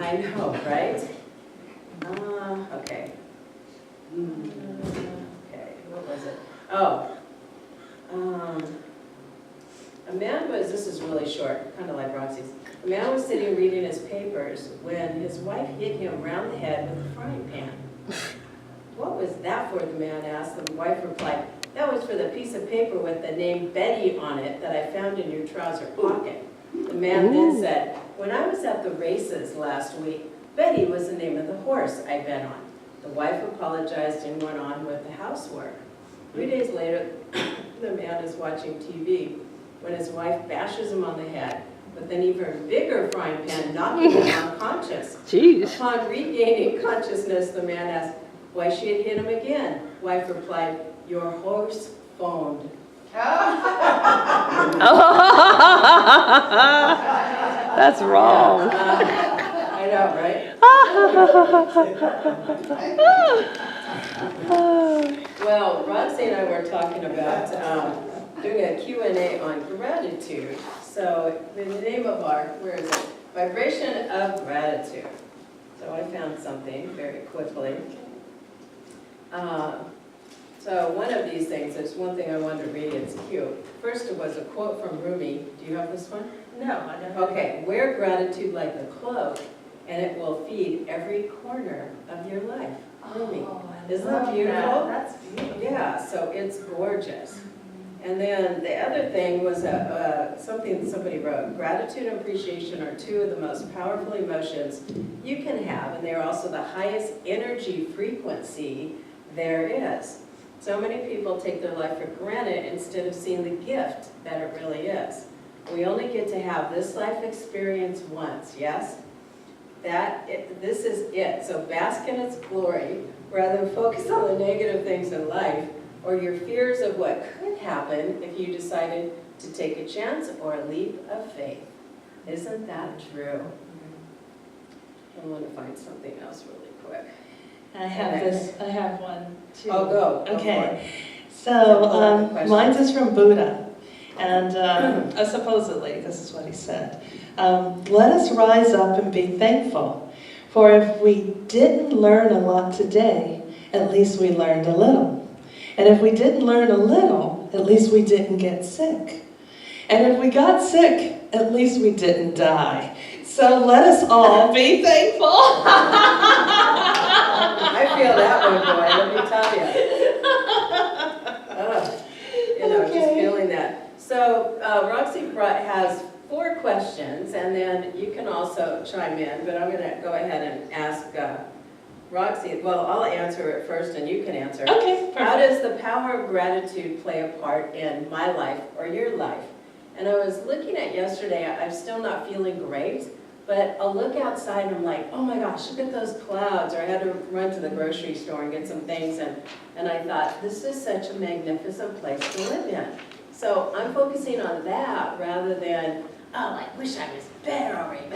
I know, right? Okay. Okay, what was it? Oh. A man was, this is really short, kind of like Roxy's. A man was sitting reading his papers when his wife hit him round the head with a frying pan. What was that for, the man asked. The wife replied, that was for the piece of paper with the name Betty on it that I found in your trouser pocket. The man then said, when I was at the races last week, Betty was the name of the horse I bet on. The wife apologized and went on with the housework. 3 days later, the man is watching TV when his wife bashes him on the head with an even bigger frying pan, knocking him unconscious. Jeez. Upon regaining consciousness, the man asked why she had hit him again. Wife replied, your horse phoned. That's wrong. I know, right? Well, Roxy and I were talking about doing a Q&A on gratitude. So the name of our, where is it? Vibration of Gratitude. So I found something very quickly. So one of these things, there's one thing I wanted to read, it's cute. First it was a quote from Rumi. Do you have this one? No, I don't. Okay, wear gratitude like a cloak, and it will feed every corner of your life. Rumi. Isn't that beautiful? That's beautiful. Yeah, so it's gorgeous. And then the other thing was something somebody wrote. Gratitude and appreciation are two of the most powerful emotions you can have, and they're also the highest energy frequency there is. So many people take their life for granted instead of seeing the gift that it really is. We only get to have this life experience once, yes? This is it. So bask in its glory rather than focus on the negative things in life or your fears of what could happen if you decided to take a chance or a leap of faith. Isn't that true? I want to find something else really quick. I have one too. Oh, go. Okay. So mine's is from Buddha. And supposedly, this is what he said. Let us rise up and be thankful. For if we didn't learn a lot today, at least we learned a little. And if we didn't learn a little, at least we didn't get sick. And if we got sick, at least we didn't die. So let us all be thankful. I feel that one, boy, let me tell you. Just feeling that. So Roxy has 4 questions, and then you can also chime in, but I'm going to go ahead and ask Roxy. Well, I'll answer it first, and you can answer. Okay, perfect. How does the power of gratitude play a part in my life or your life? And I was looking at yesterday, I'm still not feeling great, but I'll look outside and I'm like, oh my gosh, look at those clouds. Or I had to run to the grocery store and get some things, and I thought, this is such a magnificent place to live in. So I'm focusing on that rather than, oh, I wish I was better already,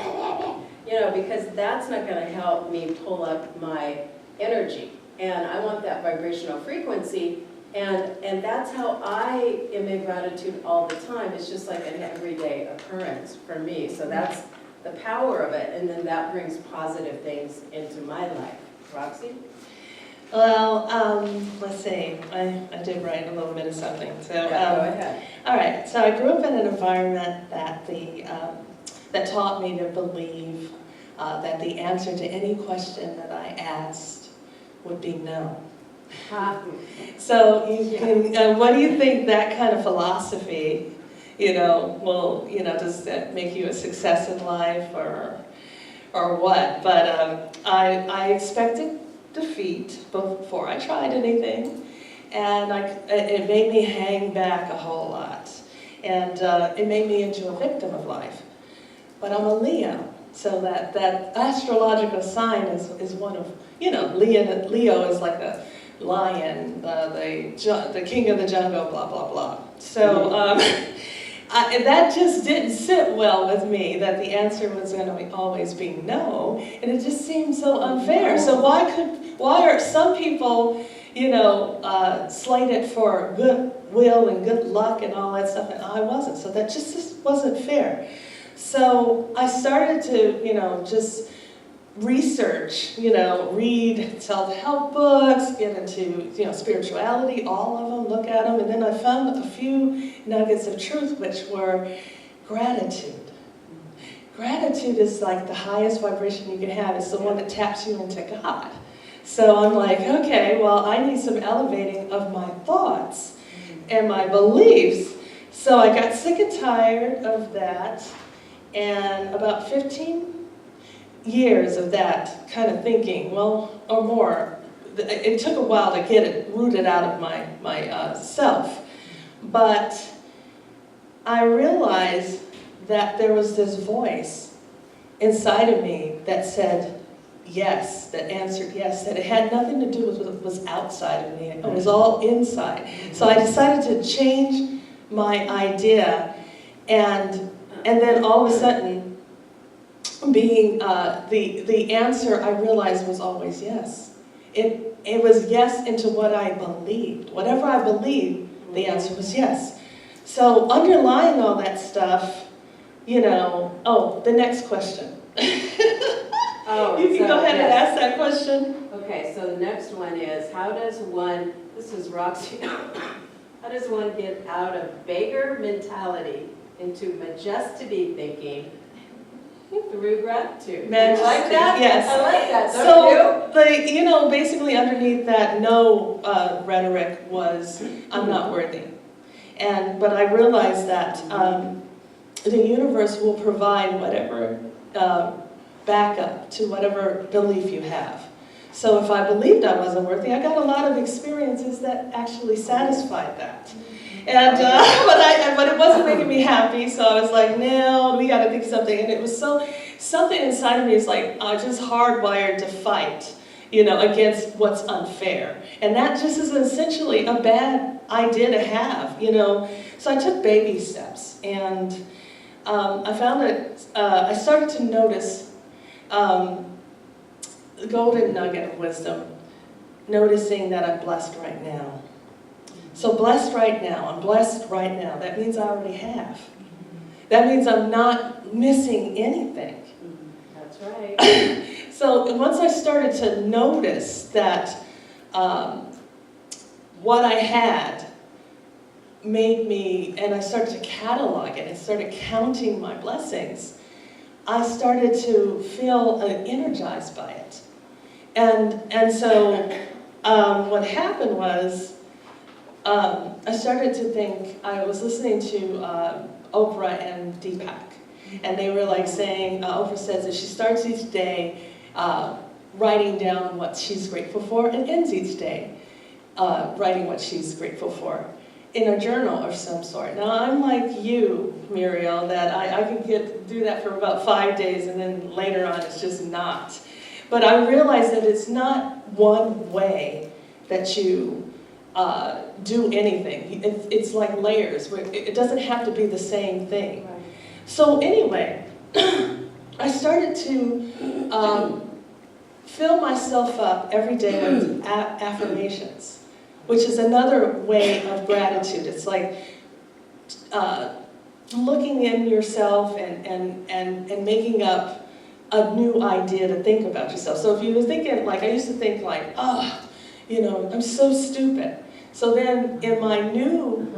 because that's not going to help me pull up my energy. And I want that vibrational frequency, and that's how I am in gratitude all the time. It's just like an everyday occurrence for me. So that's the power of it, and then that brings positive things into my life. Roxy? Well, let's see. I did write a little bit of something. So Yeah, go ahead. All right. So I grew up in an environment that that taught me to believe that the answer to any question that I asked would be no. So you can. What do you think that kind of philosophy, will does that make you a success in life or what? But I expected defeat before I tried anything, and it made me hang back a whole lot, and it made me into a victim of life. But I'm a Leo, so that astrological sign is one of, Leo is like a lion, the king of the jungle, blah blah blah. So that just didn't sit well with me, that the answer was going to always be no, and it just seemed so unfair. So why are some people, slated for good will and good luck and all that stuff, and I wasn't? So that just wasn't fair. So I started to, just research, read self-help books, get into, spirituality, all of them, look at them, and then I found a few nuggets of truth, which were gratitude. Gratitude is like the highest vibration you can have. It's the one that taps you into God. So I'm like, okay, well, I need some elevating of my thoughts and my beliefs. So I got sick and tired of that, and about 15 years of that kind of thinking, well, or more. It took a while to get it rooted out of my self. But I realized that there was this voice inside of me that said yes, that answered yes, that it had nothing to do with what was outside of me. It was all inside. So I decided to change my idea, and then all of a sudden, being the answer, I realized was always yes. It was yes into what I believed. Whatever I believed, the answer was yes. So underlying all that stuff, the next question. You can go ahead and ask that question. Okay, so the next one is, this is Roxy, how does one get out of beggar mentality into majesty thinking through gratitude? Majesty, You like that? yes. I like that, don't you? So, basically underneath that no rhetoric was, I'm not worthy. But I realized that the universe will provide whatever backup to whatever belief you have. So if I believed I wasn't worthy, I got a lot of experiences that actually satisfied that. And but it wasn't making me happy, so I was like, no, we got to think something. And it was something inside of me is like just hardwired to fight, against what's unfair. And that just is essentially a bad idea to have, So I took baby steps, and I found that I started to notice the golden nugget of wisdom, noticing that I'm blessed right now. So blessed right now, I'm blessed right now. That means I already have. That means I'm not missing anything. That's right. So once I started to notice that what I had made me, and I started to catalog it and started counting my blessings, I started to feel energized by it. And so what happened was, I started to think, I was listening to Oprah and Deepak, and they were like saying, Oprah says that she starts each day writing down what she's grateful for, and ends each day writing what she's grateful for in a journal of some sort. Now I'm like you, Muriel, that I can do that for about 5 days, and then later on it's just not. But I realized that it's not one way that you do anything. It's like layers. It doesn't have to be the same thing. Right. So anyway, I started to fill myself up every day with affirmations, which is another way of gratitude. It's like looking in yourself and making up a new idea to think about yourself. So if you were thinking, like I used to think like, I'm so stupid. So then in my new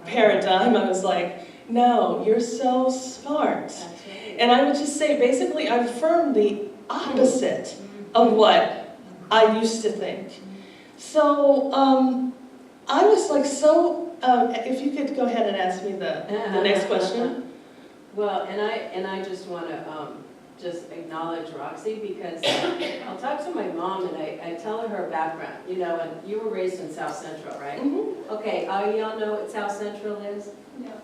paradigm, I was like, no, you're so smart. That's right. And I would just say, basically, I affirmed the opposite of what I used to think. So I was like if you could go ahead and ask me the next question. Well, and I just want to just acknowledge Roxy, because I'll talk to my mom and I tell her her background, and you were raised in South Central, right? Mm-hmm. Okay, y'all know what South Central is?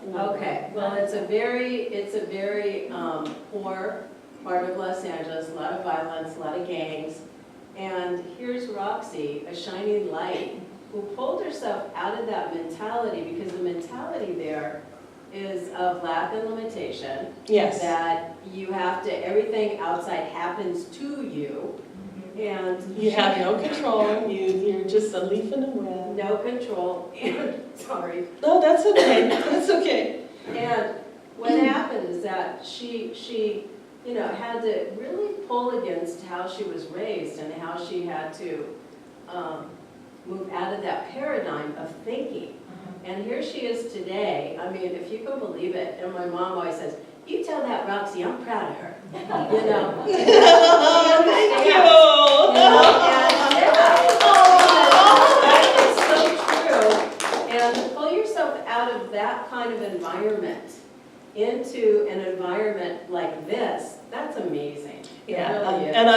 No. Okay, well, it's a very poor part of Los Angeles, a lot of violence, a lot of gangs, and here's Roxy, a shining light, who pulled herself out of that mentality, because the mentality there is of lack and limitation. Yes. That you have to, everything outside happens to you, and You have no control. You're just a leaf in the wind. no control. Sorry. No, that's okay. That's okay. And what happened is that she you know, had to really pull against how she was raised and how she had to move out of that paradigm of thinking. And here she is today. I mean, if you can believe it, and my mom always says, "You tell that Roxy, I'm proud of her." You know. Thank You know, and that is so true. And pull yourself out of that kind of environment into an environment like this. That's amazing. Yeah, It really is. and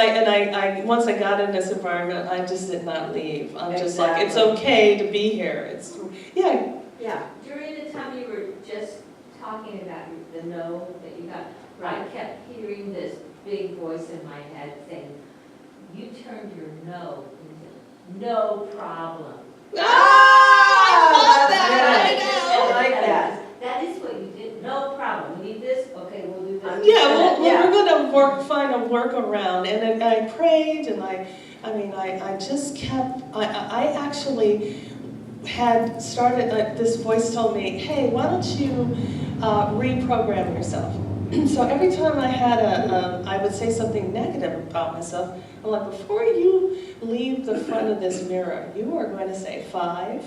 I once I got in this environment, I just did not leave. I'm just like, it's okay to be here. It's, yeah. Yeah. During the time you were just talking about the no that you got, I kept hearing this big voice in my head saying, you turned your no into no problem. I love that. I like that. That is what you did, no problem. We need this, okay, we'll do this. Yeah, well, we're going to find a workaround, and then I prayed, and I just kept. I actually had started. This voice told me, "Hey, why don't you reprogram yourself?" So every time I had I would say something negative about myself. I'm like, before you leave the front of this mirror, you are going to say 5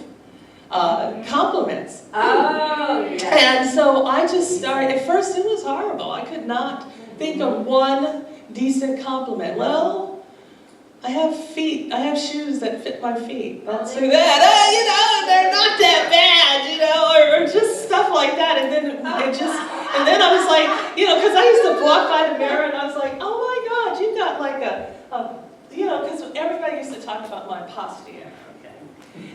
compliments. Oh, yes. And so I just started, at first it was horrible. I could not think of one decent compliment. Well, I have feet, I have shoes that fit my feet. That's that. You know, they're not that bad, you know, or just stuff like that. And then then I was like, you know, because I used to walk by the mirror and I was like, oh my God, you've got like you know, because everybody used to talk about my posture.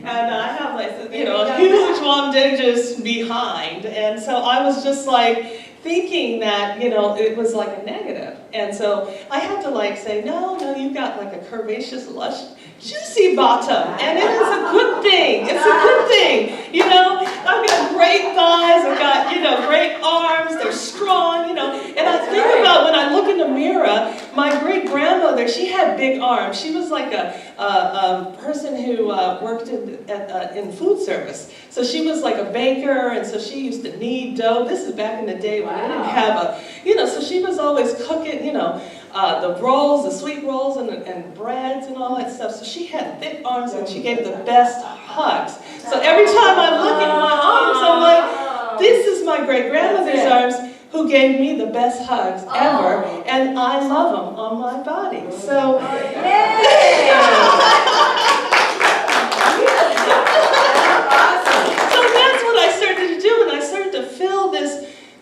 And I have like, you know, a huge longdages behind. And so I was just like thinking that, you know, it was like a negative. And so I had to like say, no, you've got like a curvaceous, lush, juicy bottom. And it is a good thing. It's a good thing. You know, I've got great thighs. I've got, you know, great arms. They're strong, you know. And I think about when I look in the mirror, my great grandmother, she had big arms. She was like a person who worked in food service. So she was like a baker, and so she used to knead dough. This is back in the day when I didn't have you know, so she was always cooking, you know, the rolls, the sweet rolls, and breads and all that stuff. So she had thick arms, and she gave the best hugs. So every time I look at my arms, I'm like, this is my great-grandmother's arms, who gave me the best hugs ever, and I love them on my body. So,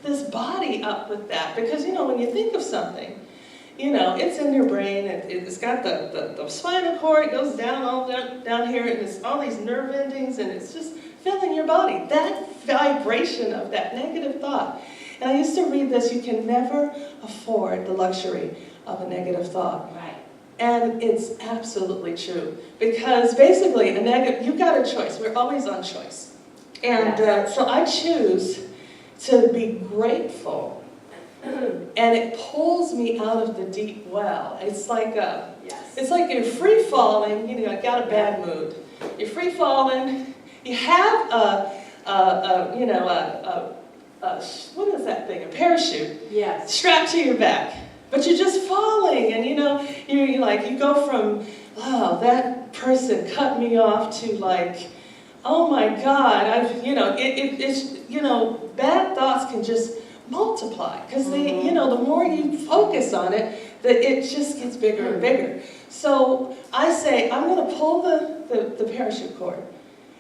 this body up with that, because you know, when you think of something, you know, it's in your brain, it's got the spinal cord, it goes down all down here, and it's all these nerve endings, and it's just filling your body. That vibration of that negative thought. And I used to read this, you can never afford the luxury of a negative thought. Right. And it's absolutely true, because basically you've got a choice. We're always on choice. And so I choose to be grateful, and it pulls me out of the deep well. It's like it's like you're free falling. You know, I got a bad mood. You're free falling. You have you know, what is that thing? A parachute. Yes. Strapped to your back, but you're just falling, and you know, you're like, you go from, oh, that person cut me off, to like, oh my God, you know, it's, you know, bad thoughts can just multiply, because they, you know, the more you focus on it, it just gets bigger and bigger. So I say, I'm going to pull the parachute cord,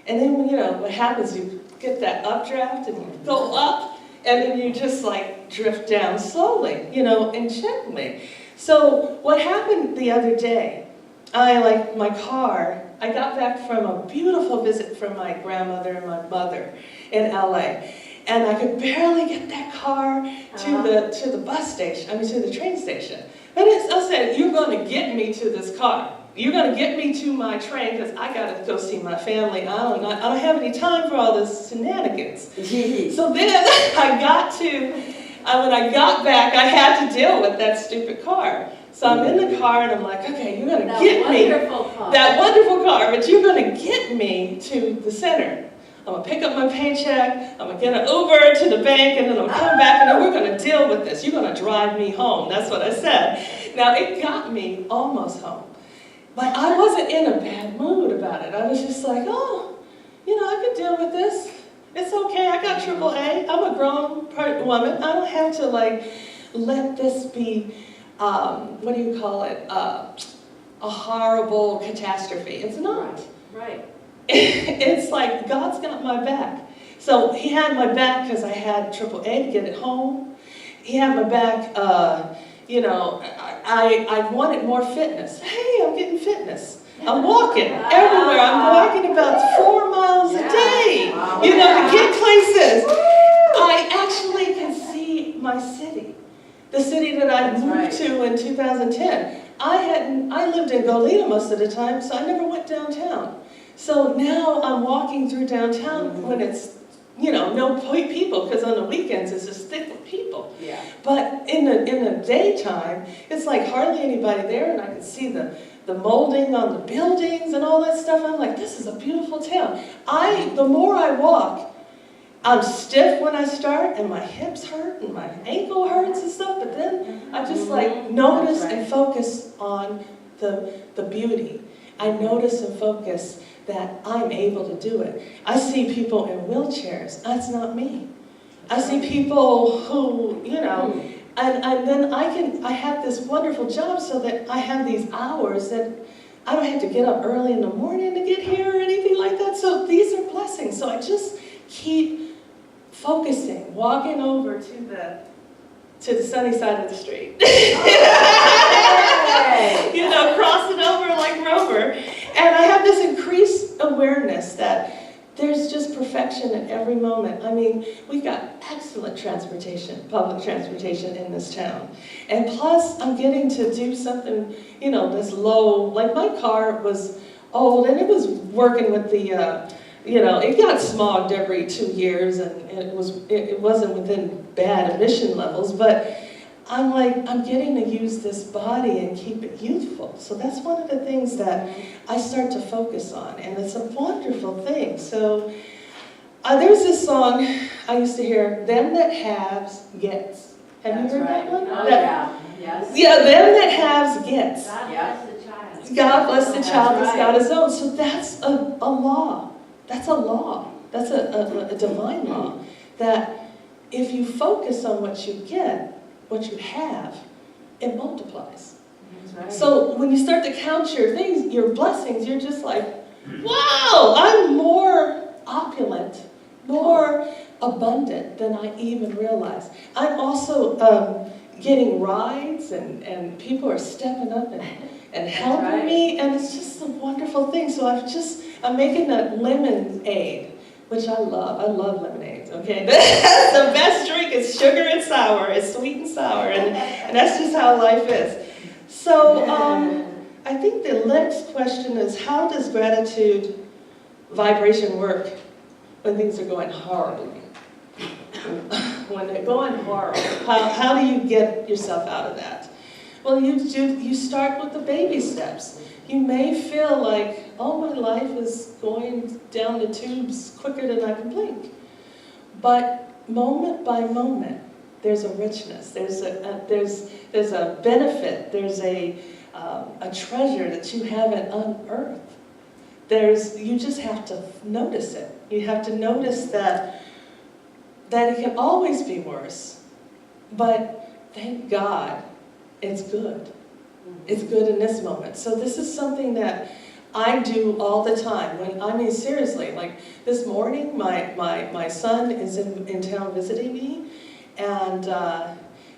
and then, you know, what happens, you get that updraft, and you go up, and then you just like drift down slowly, you know, and gently. So what happened the other day, my car, I got back from a beautiful visit from my grandmother and my mother in LA. And I could barely get that car to the bus station, to the train station. But I said, you're going to get me to this car. You're going to get me to my train, because I got to go see my family. I don't have any time for all this shenanigans. So then I got to, when I got back, I had to deal with that stupid car. So I'm in the car, and I'm like, okay, you're going to get me, that wonderful car, but you're going to get me to the center I'm gonna pick up my paycheck, I'm gonna get an Uber to the bank, and then I'm gonna come back, and then we're gonna deal with this. You're gonna drive me home. That's what I said. Now, it got me almost home. But I wasn't in a bad mood about it. I was just like, oh, I could deal with this. It's okay, I got AAA. I'm a grown woman. I don't have to let this be, what do you call it, a horrible catastrophe. It's not. Right. It's like God's got my back. So he had my back because I had AAA to get it home. He had my back, I wanted more fitness. Hey, I'm getting fitness. I'm walking everywhere. I'm walking about 4 miles a day, to get places. I actually can see my city, the city that I moved to in 2010. I lived in Goleta most of the time, so I never went downtown. So now I'm walking through downtown when it's, no people, because on the weekends it's just thick with people. Yeah. But in the daytime, it's like hardly anybody there, and I can see the molding on the buildings and all that stuff. I'm like, this is a beautiful town. The more I walk, I'm stiff when I start, and my hips hurt, and my ankle hurts and stuff, but then I just notice and focus on the beauty. I notice and focus that I'm able to do it. I see people in wheelchairs. That's not me. I see people who, and then I have this wonderful job so that I have these hours that I don't have to get up early in the morning to get here or anything like that. So these are blessings. So I just keep focusing, walking over to the sunny side of the street. Crossing over like Rover. And I have this increased awareness that there's just perfection at every moment. I mean, we've got excellent transportation, public transportation in this town. And plus, I'm getting to do something, that's low. Like my car was old, and it was working with the, it got smogged every 2 years, and it wasn't within bad emission levels, but I'm getting to use this body and keep it youthful. So that's one of the things that I start to focus on, and it's a wonderful thing. So there's this song I used to hear, "Them that haves gets." Have you heard that one? Oh, yeah. Yes. Yeah, them that haves gets. God bless the child. God bless the child that's right. got his own. So that's a law. That's a law. That's a divine law. That if you focus on what you get, what you have, it multiplies. That's right. So when you start to count your things, your blessings, you're just like, wow, I'm more opulent, more abundant than I even realized. I'm also getting rides, and people are stepping up and helping me, and it's just a wonderful thing. So I'm making that lemonade, which I love. I love lemonades, okay? That's the best drink. It's sugar and sour. It's sweet and sour, and that's just how life is. So I think the next question is, how does gratitude vibration work when things are going horribly? When they're going horrible, how do you get yourself out of that? Well, you start with the baby steps. You may feel like, oh, my life is going down the tubes quicker than I can blink. But moment by moment, there's a richness. There's a benefit. There's a treasure that you haven't unearthed. You just have to notice it. You have to notice that it can always be worse. But thank God, it's good. It's good in this moment. So this is something that I do all the time. Seriously, like this morning, my son is in town visiting me, and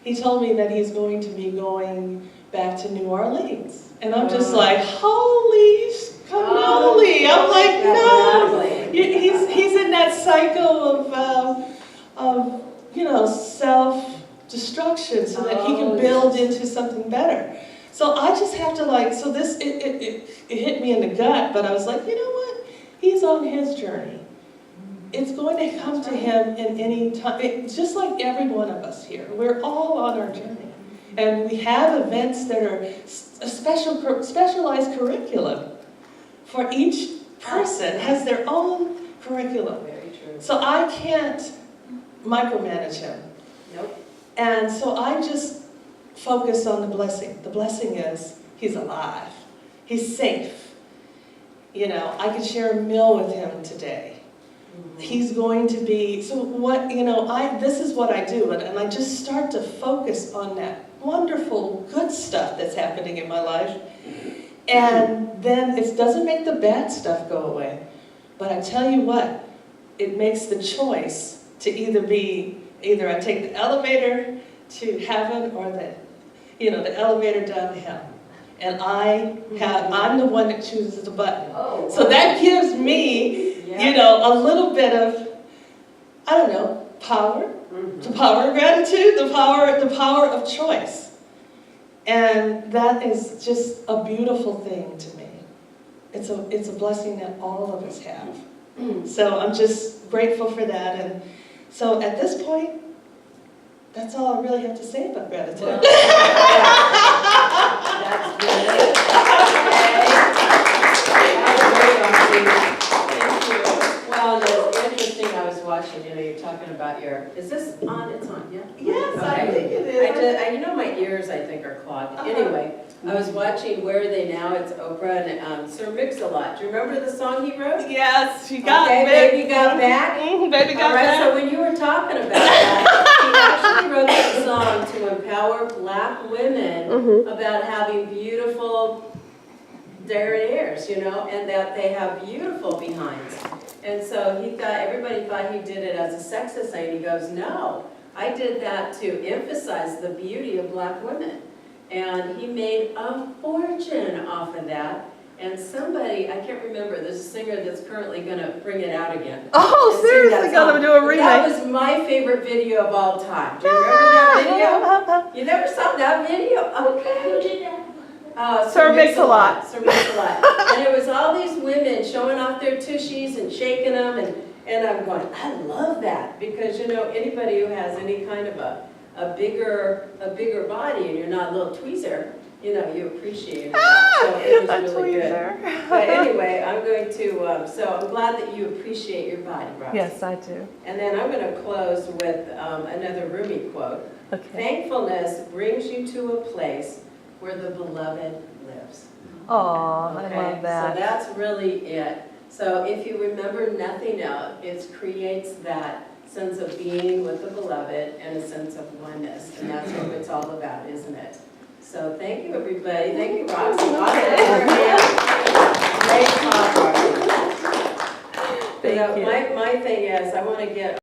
he told me that he's going to be going back to New Orleans. And I'm just like, holy cannoli. I'm like, no. He's in that cycle of self-destruction so that he can build into something better. So I just have to it hit me in the gut, but I was like, you know what? He's on his journey. It's going to come to him in any time, just like every one of us here. We're all on our journey. And we have events that are a specialized curriculum for each person, has their own curriculum. So I can't micromanage him. Nope. And so I just focus on the blessing. The blessing is he's alive. He's safe. You know, I could share a meal with him today. He's going to be, so what, you know, this is what I do, and I just start to focus on that wonderful, good stuff that's happening in my life. And then it doesn't make the bad stuff go away. But I tell you what, it makes the choice to either I take the elevator to heaven or the elevator down to hell. And I'm the one that chooses the button. Oh, So that gives me, you know, a little bit of, I don't know, power, the power of gratitude, the power of choice. And that is just a beautiful thing to me. It's a blessing that all of us have. So I'm just grateful for that. And so at this point, that's all I really have to say about gratitude. Well, that's good. Well, it's interesting, I was watching, you know, you're talking about is this on? It's on, yeah? Yes, Okay. I think it is. You know, my ears, I think, are clogged. Anyway, I was watching Where Are They Now? It's Oprah and Sir Mix-a-Lot. Do you remember the song he wrote? Yes, she got Okay, back. Baby Got Back. Baby got All right, back. so when you were talking about that, he actually wrote that song to empower Black women about having beautiful derrieres, you know, and that they have beautiful behinds. And so everybody thought he did it as a sexist thing. He goes, no, I did that to emphasize the beauty of Black women. And he made a fortune off of that. And somebody, I can't remember, there's a singer that's currently going to bring it out again. Oh, and sing seriously, that gonna song. do a remake. That was my favorite video of all time. Do you remember that video? You never saw that video? Okay. Who did that? Sir Mix-a-Lot. Sir Mix-a-Lot. And it was all these women showing off their tushies and shaking them, and I'm going, I love that, because you know, anybody who has any kind of a bigger body and you're not a little tweezer, you know, you appreciate that. So it was really good. But anyway, I'm going to, so I'm glad that you appreciate your body, Roxy. Yes, I do. And then I'm going to close with another Rumi quote. Okay. Thankfulness brings you to a place where the beloved lives. Oh, I love that. So that's really it. So if you remember nothing else, it creates that sense of being with the beloved and a sense of oneness. And that's what it's all about, isn't it? So thank you, everybody. Thank you, Roxy. Great talk, Roxy. Thank you. My thing is, I want to get